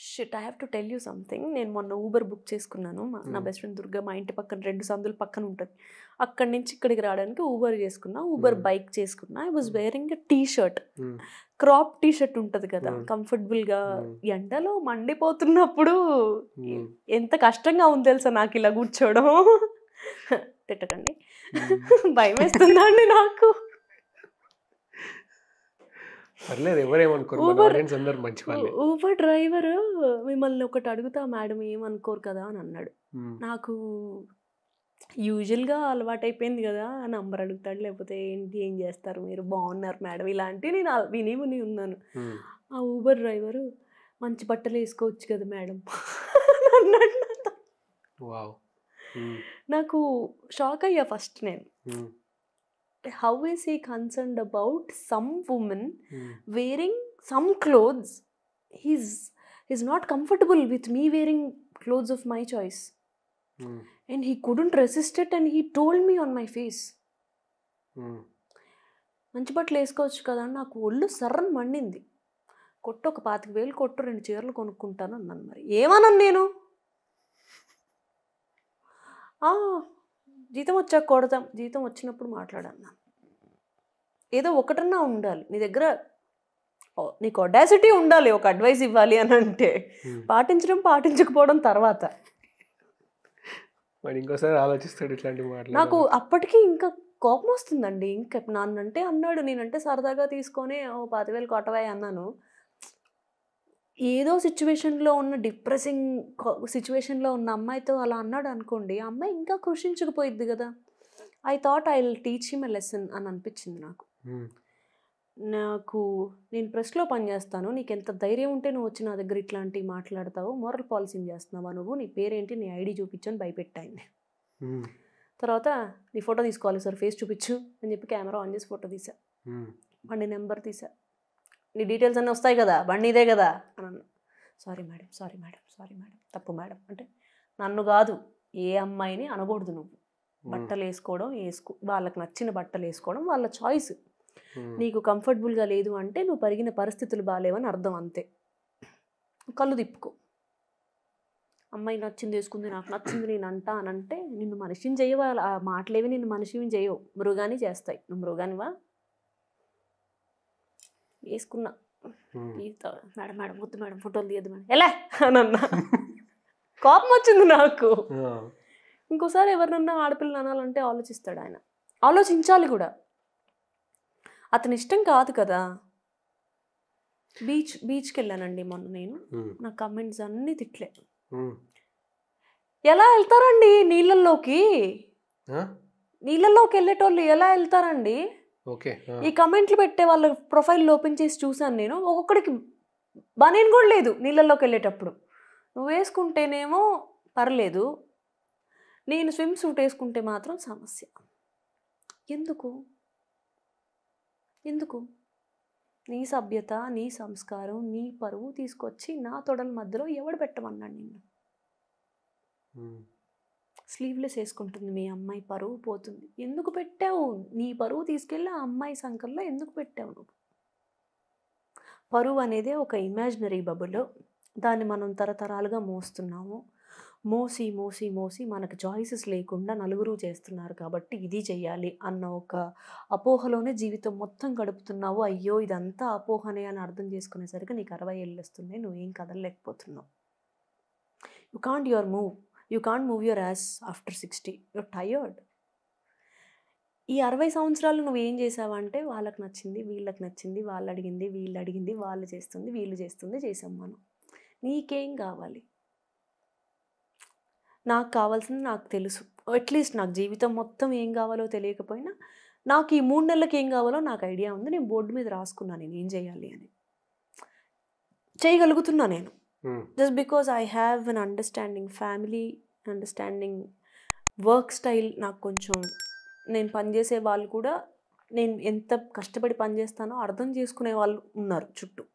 Shit I have to tell you something. నేను మొన్న Uber book చేసుకున్నాను. నా బెస్ట్ ఫ్రెండ్ దుర్గా మా ఇంటి పక్కన 2 సందుల పక్కన ఉంటుంది. అక్కడి నుంచి ఇక్కడికి రావడానికి ఊబర్ చేసుకున్నా. ఊబర్ బైక్ చేసుకున్నా. I was wearing a T shirt, crop T shirt ఉంటుంది కదా, కంఫర్టబుల్గా. ఎండలో మండిపోతున్నప్పుడు ఎంత కష్టంగా ఉంది తెలుసా నాకు ఇలా కూర్చోవడం. తిట్టకండి, భయం వేస్తుందా అండి నాకు. ఊబర్ డ్రైవర్ మిమ్మల్ని ఒకటి అడుగుతా మేడం ఏమనుకోరు కదా అని అన్నాడు. నాకు యూజువల్గా అలవాటైపోయింది కదా, నంబర్ అడుగుతాడు, లేకపోతే ఏంటి ఏం చేస్తారు మీరు, బాగున్నారు మేడం, ఇలాంటివి నేను విని ఉన్నాను. ఆ ఊబర్ డ్రైవరు మంచి బట్టలు వేసుకోవచ్చు కదా మేడం అన్నాడు. నాకు షాక్ అయ్యా ఫస్ట్ నేను. How is he concerned about some woman wearing some clothes? He's not comfortable with me wearing clothes of my choice. And he couldn't resist it and he told me on my face. మంచి బట్టలు వేసుకోవచ్చు కదా అని నాకు ఒళ్ళు సర్రని మండింది. కొట్టు ఒక 25,000 కొట్టు 2 చీరలు కొనుక్కుంటాను అన్నాను. మరి ఏమన్నాను నేను? జీతం వచ్చాక కొడతాం, జీతం వచ్చినప్పుడు మాట్లాడన్నా. ఏదో ఒకటన్నా ఉండాలి నీ దగ్గర, నీకు ఆడాసిటీ ఉండాలి ఒక అడ్వైస్ ఇవ్వాలి అని అంటే. పాటించడం పాటించకపోవడం తర్వాత. ఇంకోసారి ఆలోచిస్తాడు ఇట్లాంటి మాటలు. నాకు అప్పటికి ఇంకా కోపం వస్తుందండి. ఇంకా నాన్నంటే అన్నాడు, నేనంటే సరదాగా తీసుకొని 10,000 కొట్టవా అన్నాను. ఏదో సిచ్యువేషన్లో ఉన్న డిప్రెసింగ్ సిచ్యువేషన్లో ఉన్న అమ్మాయితో అలా అన్నాడు అనుకోండి, ఆ అమ్మాయి ఇంకా కృషించకపోయిద్ది కదా. I thought I will teach him a lesson అని అనిపించింది నాకు. నేను ప్రెస్లో పనిచేస్తాను, నీకు ఎంత ధైర్యం ఉంటే నువ్వు వచ్చి నా దగ్గర ఇట్లాంటివి మాట్లాడతావు, మోరల్ పాలసీని చేస్తున్నావా నువ్వు, నీ పేరేంటి, నీ ఐడి చూపించని భయపెట్టాయింది. తర్వాత నీ ఫోటో తీసుకోవాలి సార్, ఫేస్ చూపించు అని చెప్పి కెమెరా ఆన్ చేసి ఫోటో తీసా, బండి నెంబర్ తీసా, నీ డీటెయిల్స్ అన్నీ వస్తాయి కదా, బండి ఇదే కదా అని అన్నా. Sorry madam, sorry madam, sorry madam, తప్పు మేడం. అంటే నన్ను కాదు ఏ అమ్మాయిని అనకూడదు నువ్వు. బట్టలు వేసుకోవడం వాళ్ళకి నచ్చిన బట్టలు వేసుకోవడం వాళ్ళ చాయిస్. నీకు కంఫర్టబుల్గా లేదు అంటే నువ్వు పరిగిన పరిస్థితులు బాగాలేవని అర్థం, అంతే. కళ్ళు తిప్పుకో. అమ్మాయి నచ్చింది వేసుకుంది, నాకు నచ్చింది నేను అంటా అని అంటే నిన్ను మనిషిని చేయవా? ఆ మాటలేవి నిన్ను మనిషిని చేయవు, మృగాని చేస్తాయి. నువ్వు మృగానివా? వేసుకున్నా. మేడం మేడం వద్దు మేడం, ఫోటోలు తీయద్దు మేడం, ఎలా అని అన్నా. కోపం వచ్చింది నాకు. ఇంకోసారి ఎవరినన్నా ఆడపిల్లలు అనాలంటే ఆలోచిస్తాడు ఆయన. ఆలోచించాలి కూడా. అతని ఇష్టం కాదు కదా. బీచ్కి వెళ్ళానండి మొన్న నేను. నా కమెంట్స్ అన్నీ తిట్లే. ఎలా వెళ్తారండి నీళ్ళల్లోకి? నీళ్ళల్లోకి వెళ్ళేటోళ్ళు ఎలా వెళ్తారండి? ఈ కమెంట్లు పెట్టే వాళ్ళ ప్రొఫైల్ ఓపెన్ చేసి చూసాను నేను. ఒక్కొక్కడికి బనీన్ కూడా లేదు నీళ్ళల్లోకి వెళ్ళేటప్పుడు. నువ్వు వేసుకుంటేనేమో పర్లేదు, నేను స్విమ్ సూట్ వేసుకుంటే మాత్రం సమస్య. ఎందుకు? నీ సభ్యత, నీ సంస్కారం, నీ పరువు తీసుకొచ్చి నా తొడల మధ్యలో ఎవడు పెట్టమన్నాడు నిన్ను? స్లీవ్లెస్ వేసుకుంటుంది మీ అమ్మాయి, పరువు పోతుంది. ఎందుకు పెట్టావు? నీ పరువు తీసుకెళ్ళి ఆ అమ్మాయి సంకల్లో ఎందుకు పెట్టావు నువ్వు? పరువు అనేది ఒక ఇమాజినరీ బబుల్. దాన్ని మనం తరతరాలుగా మోస్తున్నాము. మోసి మోసి మోసి మనకు చాయిసెస్ లేకుండా నలుగురు చేస్తున్నారు కాబట్టి ఇది చెయ్యాలి అన్న ఒక అపోహలోనే జీవితం మొత్తం గడుపుతున్నావు. అయ్యో ఇదంతా అపోహనే అని అర్థం చేసుకునేసరికి నీకు 60 ఏళ్ళు వస్తున్నాయి, నువ్వేం కదలలేకపోతున్నావు. You can't move your ass after 60. You're tired. ఈ 60 సంవత్సరాలు నువ్వు ఏం చేసావంటే వాళ్ళకి నచ్చింది, వీళ్ళకి నచ్చింది, వాళ్ళు అడిగింది, వీళ్ళు అడిగింది, వాళ్ళు చేస్తుంది, వీళ్ళు చేస్తుంది చేసాం మనం. నీకేం కావాలి? నాకు కావాల్సింది నాకు తెలుసు. అట్లీస్ట్ నాకు జీవితం మొత్తం ఏం కావాలో తెలియకపోయినా నాకు ఈ 3 నెలలకి ఏం కావాలో నాకు ఐడియా ఉంది. నేను బోర్డు మీద రాసుకున్నాను నేను ఏం చేయాలి అని. చేయగలుగుతున్నా నేను. Just because I have an understanding family, understanding work style. నాకు కొంచెం నేను పనిచేసే వాళ్ళు కూడా నేను ఎంత కష్టపడి పనిచేస్తానో అర్థం చేసుకునే వాళ్ళు ఉన్నారు చుట్టూ.